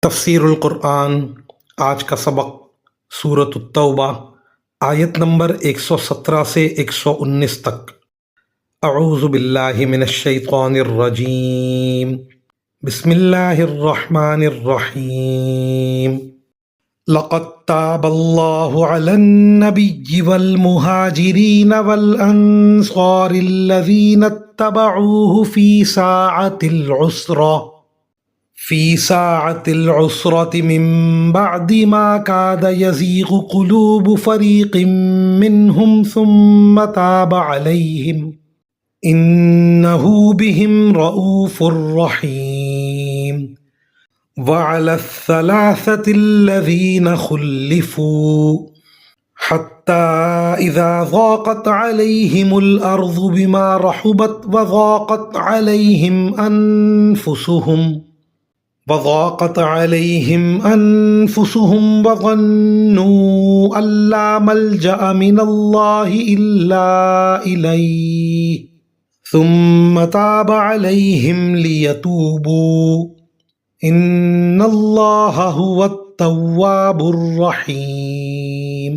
تفسیر القرآن آج کا سبق سورۃ التوبہ آیت نمبر 117 سے 119 تک۔ اعوذ باللہ من الشیطان الرجیم، بسم اللہ الرحمن الرحیم۔ لقد تاب اللہ علی النبی والمہاجرین والانصار الذین اتبعوہ فی ساعة العسرة من بعد ما كاد يزيغ قلوب فريق منهم ثم تاب عليهم إنه بهم رؤوف رحيم۔ وعلى الثلاثة الذين خلفوا حتى إذا ضاقت عليهم الأرض بما رحبت وضاقت عليهم أنفسهم وظنوا أن لا ملجأ من الله إلا إليه ثم تاب عليهم ليتوبوا إن الله هو التواب الرحيم۔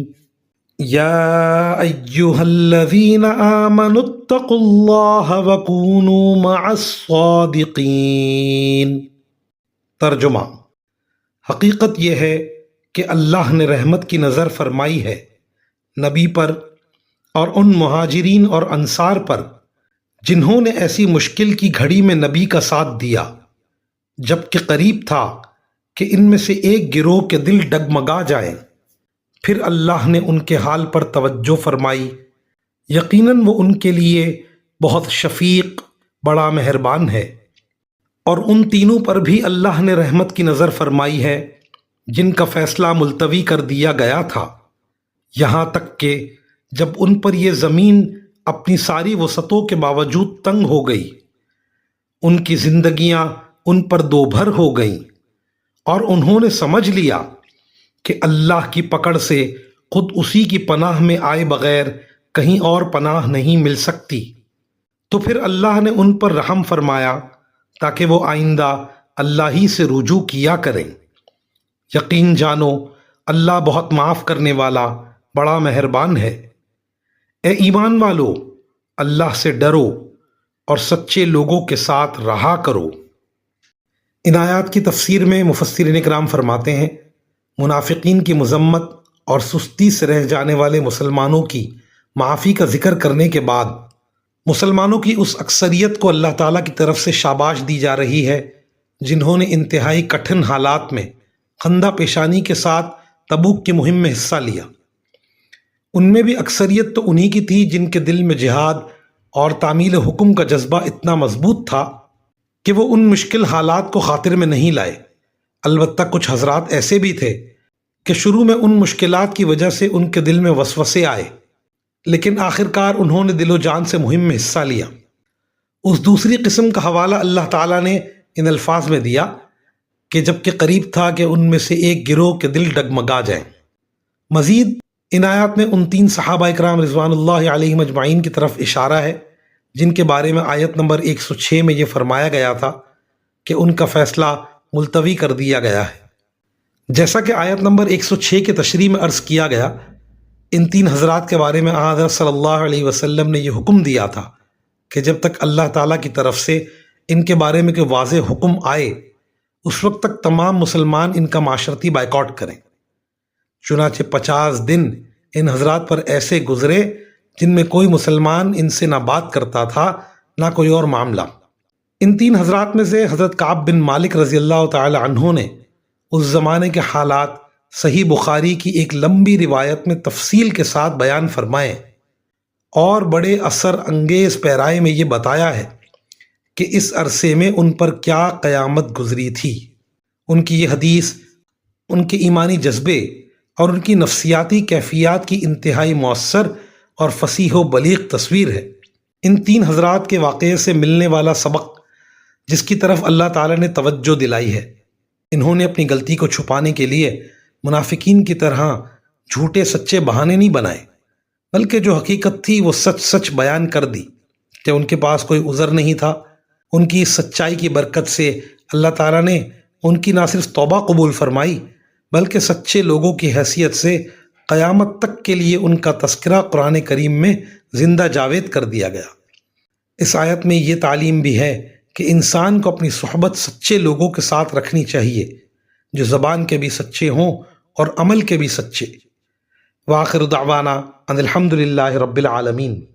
يا أيها الذين آمنوا اتقوا الله وكونوا مع الصادقين۔ ترجمہ: حقیقت یہ ہے کہ اللہ نے رحمت کی نظر فرمائی ہے نبی پر اور ان مہاجرین اور انصار پر جنہوں نے ایسی مشکل کی گھڑی میں نبی کا ساتھ دیا جبکہ قریب تھا کہ ان میں سے ایک گروہ کے دل ڈگمگا جائیں۔ پھر اللہ نے ان کے حال پر توجہ فرمائی، یقیناً وہ ان کے لیے بہت شفیق بڑا مہربان ہے۔ اور ان تینوں پر بھی اللہ نے رحمت کی نظر فرمائی ہے جن کا فیصلہ ملتوی کر دیا گیا تھا، یہاں تک کہ جب ان پر یہ زمین اپنی ساری وسعتوں کے باوجود تنگ ہو گئی، ان کی زندگیاں ان پر دو بھر ہو گئیں اور انہوں نے سمجھ لیا کہ اللہ کی پکڑ سے خود اسی کی پناہ میں آئے بغیر کہیں اور پناہ نہیں مل سکتی، تو پھر اللہ نے ان پر رحم فرمایا تاکہ وہ آئندہ اللہ ہی سے رجوع کیا کریں۔ یقین جانو اللہ بہت معاف کرنے والا بڑا مہربان ہے۔ اے ایمان والو، اللہ سے ڈرو اور سچے لوگوں کے ساتھ رہا کرو۔ ان آیات کی تفسیر میں مفسرین اکرام فرماتے ہیں، منافقین کی مذمت اور سستی سے رہ جانے والے مسلمانوں کی معافی کا ذکر کرنے کے بعد مسلمانوں کی اس اکثریت کو اللہ تعالیٰ کی طرف سے شاباش دی جا رہی ہے جنہوں نے انتہائی کٹھن حالات میں خندہ پیشانی کے ساتھ تبوک کی مہم میں حصہ لیا۔ ان میں بھی اکثریت تو انہی کی تھی جن کے دل میں جہاد اور تعمیل حکم کا جذبہ اتنا مضبوط تھا کہ وہ ان مشکل حالات کو خاطر میں نہیں لائے۔ البتہ کچھ حضرات ایسے بھی تھے کہ شروع میں ان مشکلات کی وجہ سے ان کے دل میں وسوسے آئے، لیکن آخرکار انہوں نے دل و جان سے مہم میں حصہ لیا۔ اس دوسری قسم کا حوالہ اللہ تعالیٰ نے ان الفاظ میں دیا کہ جب کہ قریب تھا کہ ان میں سے ایک گروہ کے دل ڈگمگا جائیں۔ مزید ان آیات میں ان تین صحابہ اکرام رضوان اللہ علیہم اجمعین کی طرف اشارہ ہے جن کے بارے میں آیت نمبر 106 میں یہ فرمایا گیا تھا کہ ان کا فیصلہ ملتوی کر دیا گیا ہے۔ جیسا کہ آیت نمبر 106 کے تشریح میں عرض کیا گیا، ان تین حضرات کے بارے میں حضرت صلی اللہ علیہ وسلم نے یہ حکم دیا تھا کہ جب تک اللہ تعالیٰ کی طرف سے ان کے بارے میں کوئی واضح حکم آئے اس وقت تک تمام مسلمان ان کا معاشرتی بائیکاٹ کریں۔ چنانچہ 50 دن ان حضرات پر ایسے گزرے جن میں کوئی مسلمان ان سے نہ بات کرتا تھا نہ کوئی اور معاملہ۔ ان تین حضرات میں سے حضرت کعب بن مالک رضی اللہ تعالی عنہ نے اس زمانے کے حالات صحیح بخاری کی ایک لمبی روایت میں تفصیل کے ساتھ بیان فرمائے اور بڑے اثر انگیز پیرائے میں یہ بتایا ہے کہ اس عرصے میں ان پر کیا قیامت گزری تھی۔ ان کی یہ حدیث ان کے ایمانی جذبے اور ان کی نفسیاتی کیفیات کی انتہائی مؤثر اور فصیح و بلیغ تصویر ہے۔ ان تین حضرات کے واقعے سے ملنے والا سبق جس کی طرف اللہ تعالیٰ نے توجہ دلائی ہے، انہوں نے اپنی غلطی کو چھپانے کے لیے منافقین کی طرح جھوٹے سچے بہانے نہیں بنائے، بلکہ جو حقیقت تھی وہ سچ سچ بیان کر دی کہ ان کے پاس کوئی عذر نہیں تھا۔ ان کی سچائی کی برکت سے اللہ تعالیٰ نے ان کی نہ صرف توبہ قبول فرمائی بلکہ سچے لوگوں کی حیثیت سے قیامت تک کے لیے ان کا تذکرہ قرآن کریم میں زندہ جاوید کر دیا گیا۔ اس آیت میں یہ تعلیم بھی ہے کہ انسان کو اپنی صحبت سچے لوگوں کے ساتھ رکھنی چاہیے جو زبان کے بھی سچے ہوں اور عمل کے بھی سچے۔ وآخر دعوانا ان الحمد للہ رب العالمین۔